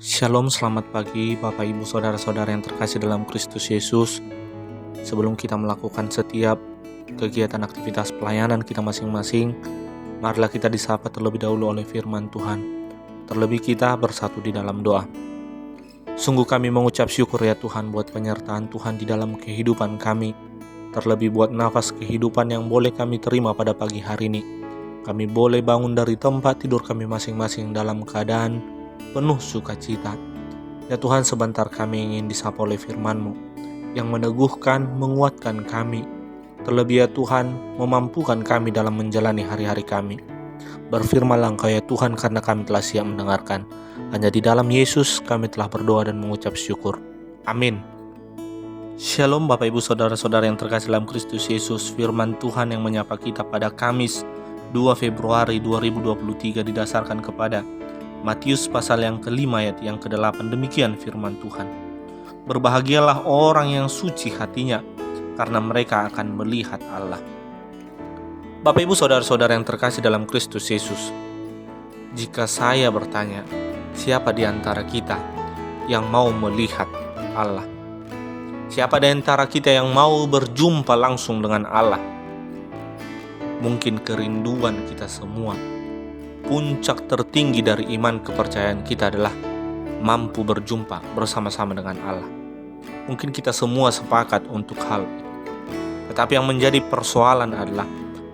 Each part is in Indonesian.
Shalom, selamat pagi Bapak Ibu Saudara-saudara yang terkasih dalam Kristus Yesus. Sebelum kita melakukan setiap kegiatan aktivitas pelayanan kita masing-masing, marilah kita disapa terlebih dahulu oleh firman Tuhan. Terlebih kita bersatu di dalam doa. Sungguh kami mengucap syukur ya Tuhan buat penyertaan Tuhan di dalam kehidupan kami. Terlebih buat nafas kehidupan yang boleh kami terima pada pagi hari ini. Kami boleh bangun dari tempat tidur kami masing-masing dalam keadaan penuh sukacita. Ya Tuhan, sebentar kami ingin disapa oleh firman-Mu yang meneguhkan, menguatkan kami. Terlebih ya Tuhan, memampukan kami dalam menjalani hari-hari kami. Berfirmanlah Engkau ya Tuhan, karena kami telah siap mendengarkan. Hanya di dalam Yesus kami telah berdoa dan mengucap syukur. Amin. Shalom Bapak Ibu Saudara-saudara yang terkasih dalam Kristus Yesus. Firman Tuhan yang menyapa kita pada Kamis 2 Februari 2023 didasarkan kepada Matius pasal yang ke-5 ayat yang ke-8. Demikian firman Tuhan. Berbahagialah orang yang suci hatinya, karena mereka akan melihat Allah. Bapak Ibu Saudara-saudara yang terkasih dalam Kristus Yesus, jika saya bertanya, siapa di antara kita yang mau melihat Allah? Siapa di antara kita yang mau berjumpa langsung dengan Allah? Mungkin kerinduan kita semua, puncak tertinggi dari iman kepercayaan kita adalah mampu berjumpa bersama-sama dengan Allah. Mungkin kita semua sepakat untuk hal itu. Tetapi yang menjadi persoalan adalah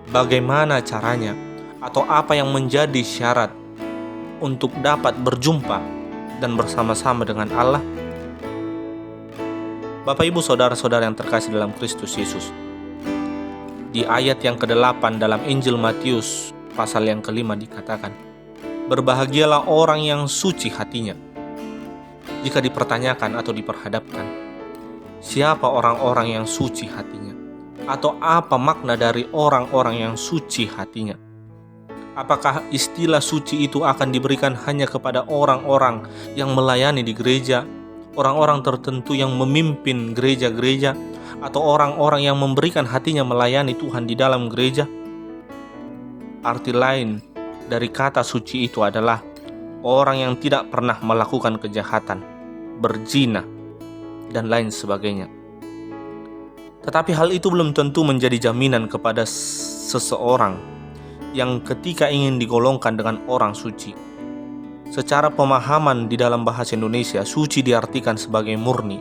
bagaimana caranya atau apa yang menjadi syarat untuk dapat berjumpa dan bersama-sama dengan Allah. Bapak Ibu Saudara-saudara yang terkasih dalam Kristus Yesus, di ayat yang ke-8 dalam Injil Matius pasal yang ke-5 dikatakan, berbahagialah orang yang suci hatinya. Jika dipertanyakan atau diperhadapkan, siapa orang-orang yang suci hatinya? Atau apa makna dari orang-orang yang suci hatinya? Apakah istilah suci itu akan diberikan hanya kepada orang-orang yang melayani di gereja, orang-orang tertentu yang memimpin gereja-gereja, atau orang-orang yang memberikan hatinya melayani Tuhan di dalam gereja? Arti lain dari kata suci itu adalah orang yang tidak pernah melakukan kejahatan, berzina, dan lain sebagainya. Tetapi hal itu belum tentu menjadi jaminan kepada seseorang yang ketika ingin digolongkan dengan orang suci. Secara pemahaman di dalam bahasa Indonesia, suci diartikan sebagai murni,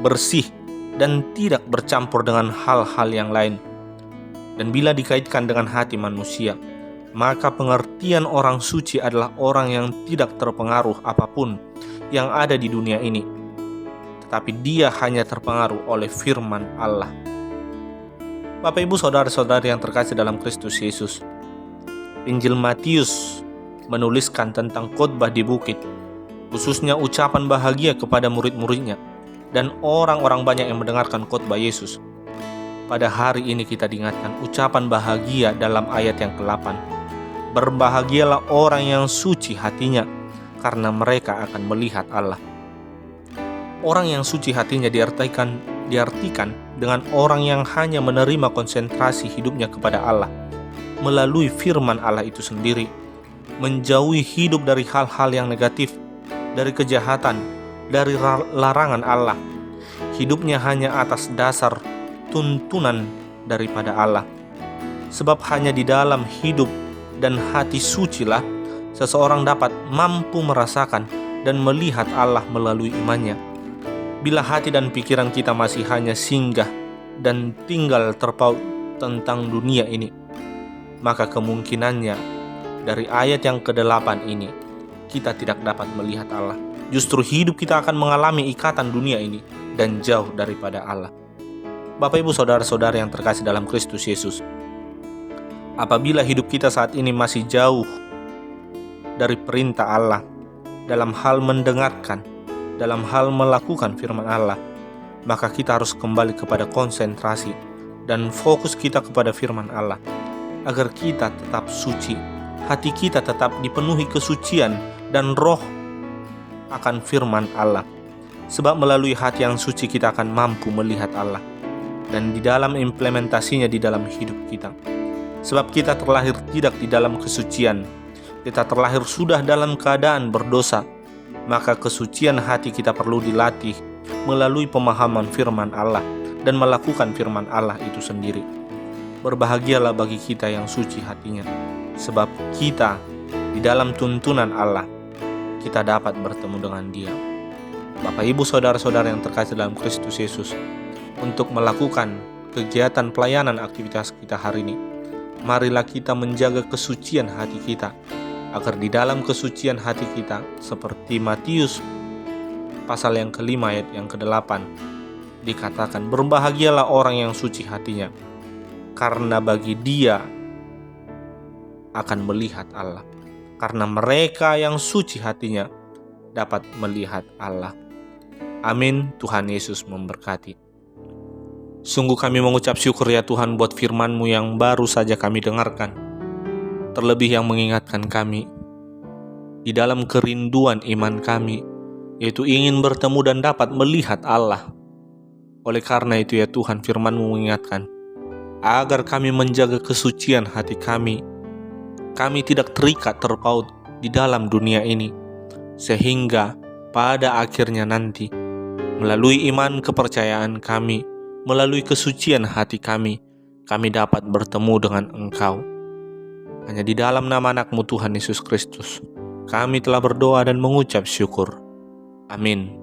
bersih, dan tidak bercampur dengan hal-hal yang lain. Dan bila dikaitkan dengan hati manusia, maka pengertian orang suci adalah orang yang tidak terpengaruh apapun yang ada di dunia ini, tetapi dia hanya terpengaruh oleh firman Allah. Bapak Ibu Saudara-saudari yang terkasih dalam Kristus Yesus, Injil Matius menuliskan tentang khotbah di bukit, khususnya ucapan bahagia kepada murid-muridnya dan orang-orang banyak yang mendengarkan khotbah Yesus. Pada hari ini kita diingatkan ucapan bahagia dalam ayat yang ke-8. Berbahagialah orang yang suci hatinya, karena mereka akan melihat Allah. Orang yang suci hatinya diartikan dengan orang yang hanya menerima konsentrasi hidupnya kepada Allah melalui firman Allah itu sendiri, menjauhi hidup dari hal-hal yang negatif, dari kejahatan, dari larangan Allah. Hidupnya hanya atas dasar tuntunan daripada Allah. Sebab hanya di dalam hidup dan hati sucilah seseorang dapat mampu merasakan dan melihat Allah melalui imannya. Bila hati dan pikiran kita masih hanya singgah dan tinggal terpaut tentang dunia ini, maka kemungkinannya dari ayat yang ke-8 ini kita tidak dapat melihat Allah. Justru hidup kita akan mengalami ikatan dunia ini dan jauh daripada Allah. Bapak Ibu Saudara-saudara yang terkasih dalam Kristus Yesus, apabila hidup kita saat ini masih jauh dari perintah Allah dalam hal mendengarkan, dalam hal melakukan firman Allah, maka kita harus kembali kepada konsentrasi dan fokus kita kepada firman Allah, agar kita tetap suci, hati kita tetap dipenuhi kesucian dan roh akan firman Allah. Sebab melalui hati yang suci kita akan mampu melihat Allah, dan di dalam implementasinya di dalam hidup kita. Sebab kita terlahir tidak di dalam kesucian, kita terlahir sudah dalam keadaan berdosa, maka kesucian hati kita perlu dilatih melalui pemahaman firman Allah dan melakukan firman Allah itu sendiri. Berbahagialah bagi kita yang suci hatinya, sebab kita di dalam tuntunan Allah, kita dapat bertemu dengan Dia. Bapak, Ibu, Saudara-saudara yang terkasih dalam Kristus Yesus, untuk melakukan kegiatan pelayanan aktivitas kita hari ini, marilah kita menjaga kesucian hati kita, agar di dalam kesucian hati kita, seperti Matius pasal yang ke-5 ayat yang ke-8 dikatakan, berbahagialah orang yang suci hatinya, karena bagi dia akan melihat Allah. Karena mereka yang suci hatinya dapat melihat Allah. Amin. Tuhan Yesus memberkati. Sungguh kami mengucap syukur ya Tuhan buat firman-Mu yang baru saja kami dengarkan. Terlebih yang mengingatkan kami di dalam kerinduan iman kami, yaitu ingin bertemu dan dapat melihat Allah. Oleh karena itu ya Tuhan, firman-Mu mengingatkan agar kami menjaga kesucian hati kami tidak terikat terpaut di dalam dunia ini, sehingga pada akhirnya nanti melalui iman kepercayaan kami, melalui kesucian hati kami dapat bertemu dengan Engkau. Hanya di dalam nama anak-Mu Tuhan Yesus Kristus, kami telah berdoa dan mengucap syukur. Amin.